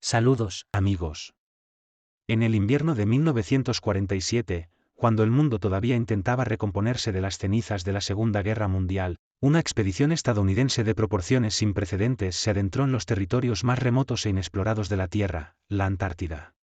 Saludos, amigos. En el invierno de 1947, cuando el mundo todavía intentaba recomponerse de las cenizas de la Segunda Guerra Mundial, una expedición estadounidense de proporciones sin precedentes se adentró en los territorios más remotos e inexplorados de la Tierra, la Antártida.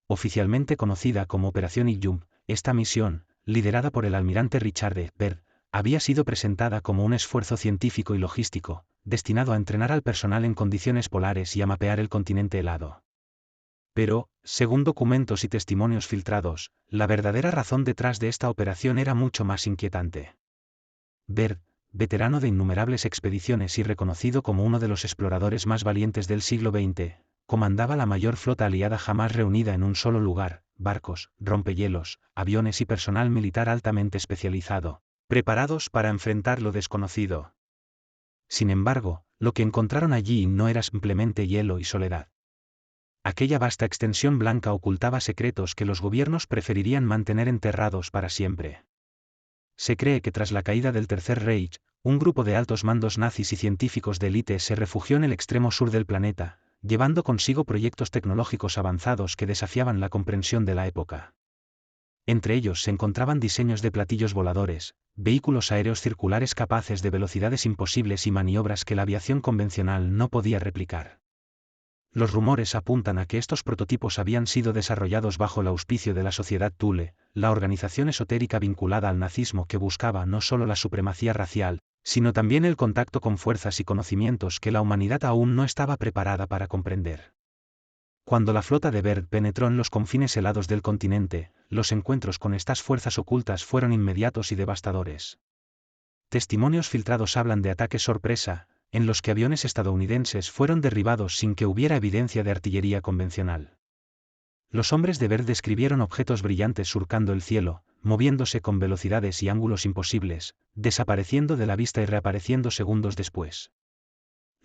Oficialmente conocida como Operación Ijum, esta misión, liderada por el almirante Richard E. Byrd, había sido presentada como un esfuerzo científico y logístico, destinado a entrenar al personal en condiciones polares y a mapear el continente helado. Pero, según documentos y testimonios filtrados, la verdadera razón detrás de esta operación era mucho más inquietante. Byrd, veterano de innumerables expediciones y reconocido como uno de los exploradores más valientes del siglo XX, comandaba la mayor flota aliada jamás reunida en un solo lugar: barcos, rompehielos, aviones y personal militar altamente especializado, preparados para enfrentar lo desconocido. Sin embargo, lo que encontraron allí no era simplemente hielo y soledad. Aquella vasta extensión blanca ocultaba secretos que los gobiernos preferirían mantener enterrados para siempre. Se cree que tras la caída del Tercer Reich, un grupo de altos mandos nazis y científicos de élite se refugió en el extremo sur del planeta, llevando consigo proyectos tecnológicos avanzados que desafiaban la comprensión de la época. Entre ellos se encontraban diseños de platillos voladores, vehículos aéreos circulares capaces de velocidades imposibles y maniobras que la aviación convencional no podía replicar. Los rumores apuntan a que estos prototipos habían sido desarrollados bajo el auspicio de la Sociedad Thule, la organización esotérica vinculada al nazismo que buscaba no solo la supremacía racial, sino también el contacto con fuerzas y conocimientos que la humanidad aún no estaba preparada para comprender. Cuando la flota de Byrd penetró en los confines helados del continente, los encuentros con estas fuerzas ocultas fueron inmediatos y devastadores. Testimonios filtrados hablan de ataques sorpresa, en los que aviones estadounidenses fueron derribados sin que hubiera evidencia de artillería convencional. Los hombres de Byrd describieron objetos brillantes surcando el cielo, moviéndose con velocidades y ángulos imposibles, desapareciendo de la vista y reapareciendo segundos después.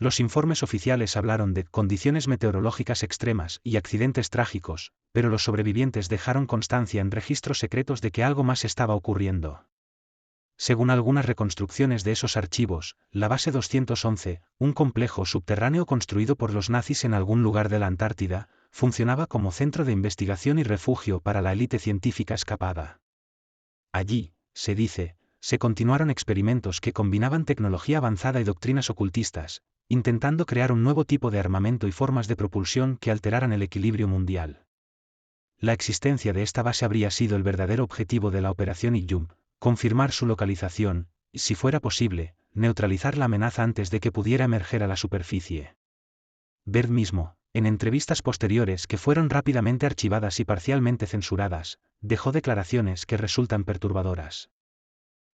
Los informes oficiales hablaron de condiciones meteorológicas extremas y accidentes trágicos, pero los sobrevivientes dejaron constancia en registros secretos de que algo más estaba ocurriendo. Según algunas reconstrucciones de esos archivos, la Base 211, un complejo subterráneo construido por los nazis en algún lugar de la Antártida, funcionaba como centro de investigación y refugio para la élite científica escapada. Allí, se dice, se continuaron experimentos que combinaban tecnología avanzada y doctrinas ocultistas, intentando crear un nuevo tipo de armamento y formas de propulsión que alteraran el equilibrio mundial. La existencia de esta base habría sido el verdadero objetivo de la Operación Ijum: confirmar su localización, y, si fuera posible, neutralizar la amenaza antes de que pudiera emerger a la superficie. Byrd mismo, en entrevistas posteriores que fueron rápidamente archivadas y parcialmente censuradas, dejó declaraciones que resultan perturbadoras.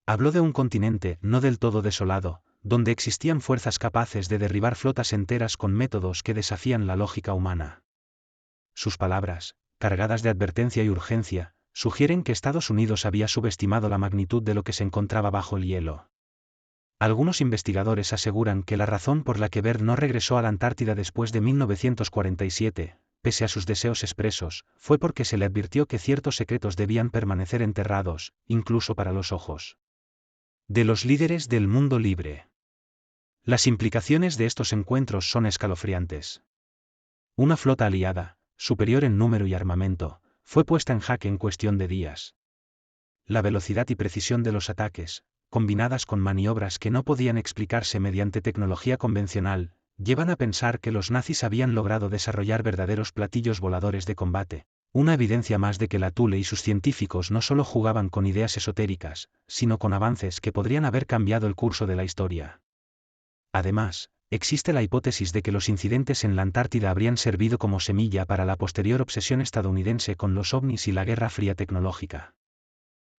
Habló de un continente no del todo desolado, donde existían fuerzas capaces de derribar flotas enteras con métodos que desafían la lógica humana. Sus palabras, cargadas de advertencia y urgencia, sugieren que Estados Unidos había subestimado la magnitud de lo que se encontraba bajo el hielo. Algunos investigadores aseguran que la razón por la que Byrd no regresó a la Antártida después de 1947, pese a sus deseos expresos, fue porque se le advirtió que ciertos secretos debían permanecer enterrados, incluso para los ojos de los líderes del mundo libre. Las implicaciones de estos encuentros son escalofriantes. Una flota aliada, superior en número y armamento, fue puesta en jaque en cuestión de días. La velocidad y precisión de los ataques, combinadas con maniobras que no podían explicarse mediante tecnología convencional, llevan a pensar que los nazis habían logrado desarrollar verdaderos platillos voladores de combate, una evidencia más de que la Thule y sus científicos no solo jugaban con ideas esotéricas, sino con avances que podrían haber cambiado el curso de la historia. Además, existe la hipótesis de que los incidentes en la Antártida habrían servido como semilla para la posterior obsesión estadounidense con los ovnis y la Guerra Fría tecnológica.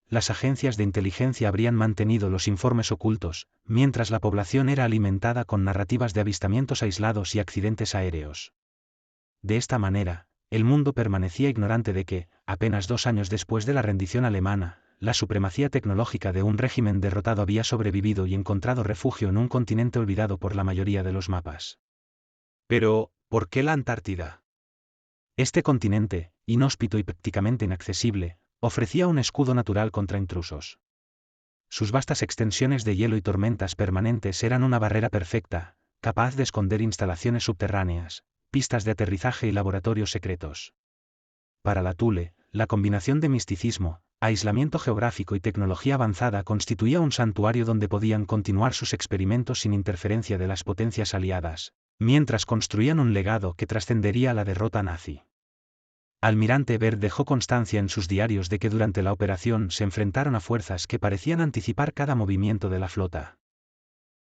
Las agencias de inteligencia habrían mantenido los informes ocultos, mientras la población era alimentada con narrativas de avistamientos aislados y accidentes aéreos. De esta manera, el mundo permanecía ignorante de que, apenas 2 años después de la rendición alemana, la supremacía tecnológica de un régimen derrotado había sobrevivido y encontrado refugio en un continente olvidado por la mayoría de los mapas. Pero, ¿por qué la Antártida? Este continente, inhóspito y prácticamente inaccesible, ofrecía un escudo natural contra intrusos. Sus vastas extensiones de hielo y tormentas permanentes eran una barrera perfecta, capaz de esconder instalaciones subterráneas, pistas de aterrizaje y laboratorios secretos. Para la Thule, la combinación de misticismo, aislamiento geográfico y tecnología avanzada constituía un santuario donde podían continuar sus experimentos sin interferencia de las potencias aliadas, mientras construían un legado que trascendería la derrota nazi. Almirante Byrd dejó constancia en sus diarios de que durante la operación se enfrentaron a fuerzas que parecían anticipar cada movimiento de la flota.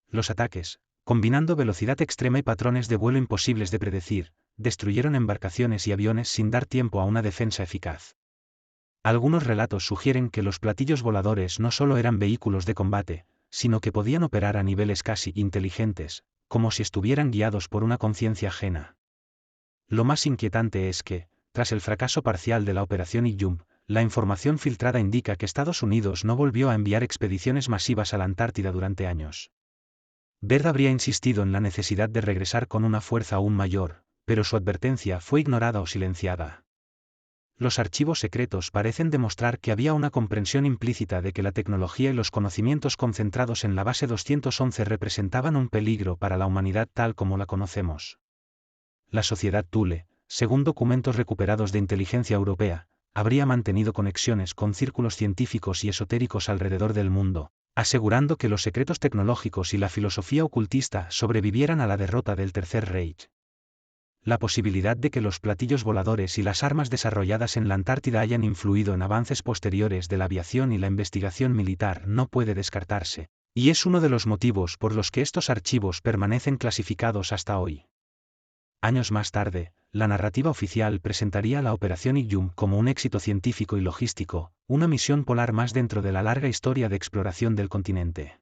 Los ataques, combinando velocidad extrema y patrones de vuelo imposibles de predecir, destruyeron embarcaciones y aviones sin dar tiempo a una defensa eficaz. Algunos relatos sugieren que los platillos voladores no solo eran vehículos de combate, sino que podían operar a niveles casi inteligentes, como si estuvieran guiados por una conciencia ajena. Lo más inquietante es que, tras el fracaso parcial de la Operación Iyumb, la información filtrada indica que Estados Unidos no volvió a enviar expediciones masivas a la Antártida durante años. Byrd habría insistido en la necesidad de regresar con una fuerza aún mayor, pero su advertencia fue ignorada o silenciada. Los archivos secretos parecen demostrar que había una comprensión implícita de que la tecnología y los conocimientos concentrados en la base 211 representaban un peligro para la humanidad tal como la conocemos. La sociedad Thule, según documentos recuperados de inteligencia europea, habría mantenido conexiones con círculos científicos y esotéricos alrededor del mundo, asegurando que los secretos tecnológicos y la filosofía ocultista sobrevivieran a la derrota del Tercer Reich. La posibilidad de que los platillos voladores y las armas desarrolladas en la Antártida hayan influido en avances posteriores de la aviación y la investigación militar no puede descartarse, y es uno de los motivos por los que estos archivos permanecen clasificados hasta hoy. Años más tarde, la narrativa oficial presentaría la Operación Iyumb como un éxito científico y logístico, una misión polar más dentro de la larga historia de exploración del continente.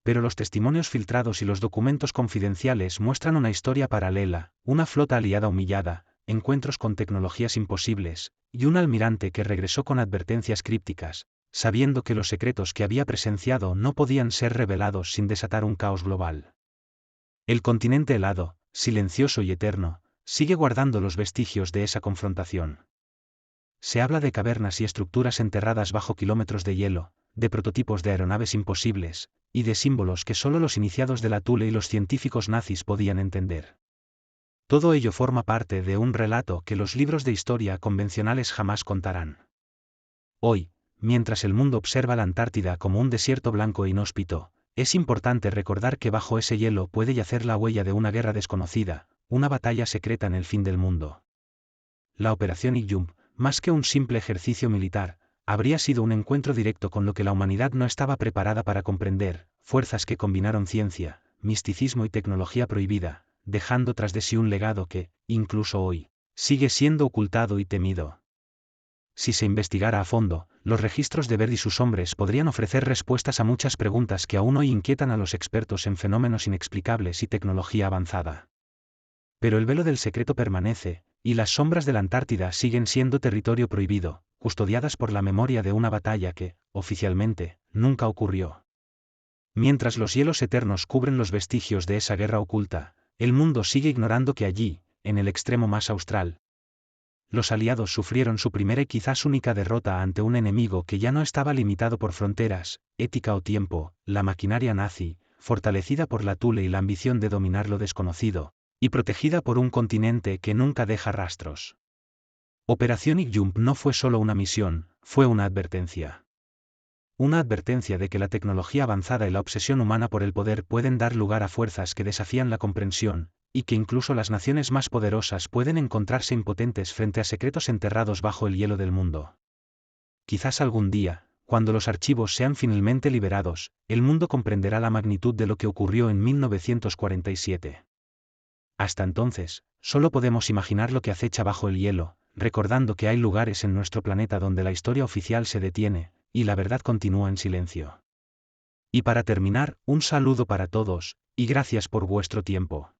Pero los testimonios filtrados y los documentos confidenciales muestran una historia paralela, una flota aliada humillada, encuentros con tecnologías imposibles, y un almirante que regresó con advertencias crípticas, sabiendo que los secretos que había presenciado no podían ser revelados sin desatar un caos global. El continente helado, silencioso y eterno, sigue guardando los vestigios de esa confrontación. Se habla de cavernas y estructuras enterradas bajo kilómetros de hielo, de prototipos de aeronaves imposibles, y de símbolos que solo los iniciados de la Thule y los científicos nazis podían entender. Todo ello forma parte de un relato que los libros de historia convencionales jamás contarán. Hoy, mientras el mundo observa la Antártida como un desierto blanco e inhóspito, es importante recordar que bajo ese hielo puede yacer la huella de una guerra desconocida, una batalla secreta en el fin del mundo. La Operación Iyumb, más que un simple ejercicio militar, habría sido un encuentro directo con lo que la humanidad no estaba preparada para comprender, fuerzas que combinaron ciencia, misticismo y tecnología prohibida, dejando tras de sí un legado que, incluso hoy, sigue siendo ocultado y temido. Si se investigara a fondo, los registros de Byrd y sus hombres podrían ofrecer respuestas a muchas preguntas que aún hoy inquietan a los expertos en fenómenos inexplicables y tecnología avanzada. Pero el velo del secreto permanece, y las sombras de la Antártida siguen siendo territorio prohibido, custodiadas por la memoria de una batalla que, oficialmente, nunca ocurrió. Mientras los hielos eternos cubren los vestigios de esa guerra oculta, el mundo sigue ignorando que allí, en el extremo más austral, los aliados sufrieron su primera y quizás única derrota ante un enemigo que ya no estaba limitado por fronteras, ética o tiempo, la maquinaria nazi, fortalecida por la Thule y la ambición de dominar lo desconocido, y protegida por un continente que nunca deja rastros. Operación Iyumb no fue solo una misión, fue una advertencia. Una advertencia de que la tecnología avanzada y la obsesión humana por el poder pueden dar lugar a fuerzas que desafían la comprensión, y que incluso las naciones más poderosas pueden encontrarse impotentes frente a secretos enterrados bajo el hielo del mundo. Quizás algún día, cuando los archivos sean finalmente liberados, el mundo comprenderá la magnitud de lo que ocurrió en 1947. Hasta entonces, solo podemos imaginar lo que acecha bajo el hielo, recordando que hay lugares en nuestro planeta donde la historia oficial se detiene, y la verdad continúa en silencio. Y para terminar, un saludo para todos, y gracias por vuestro tiempo.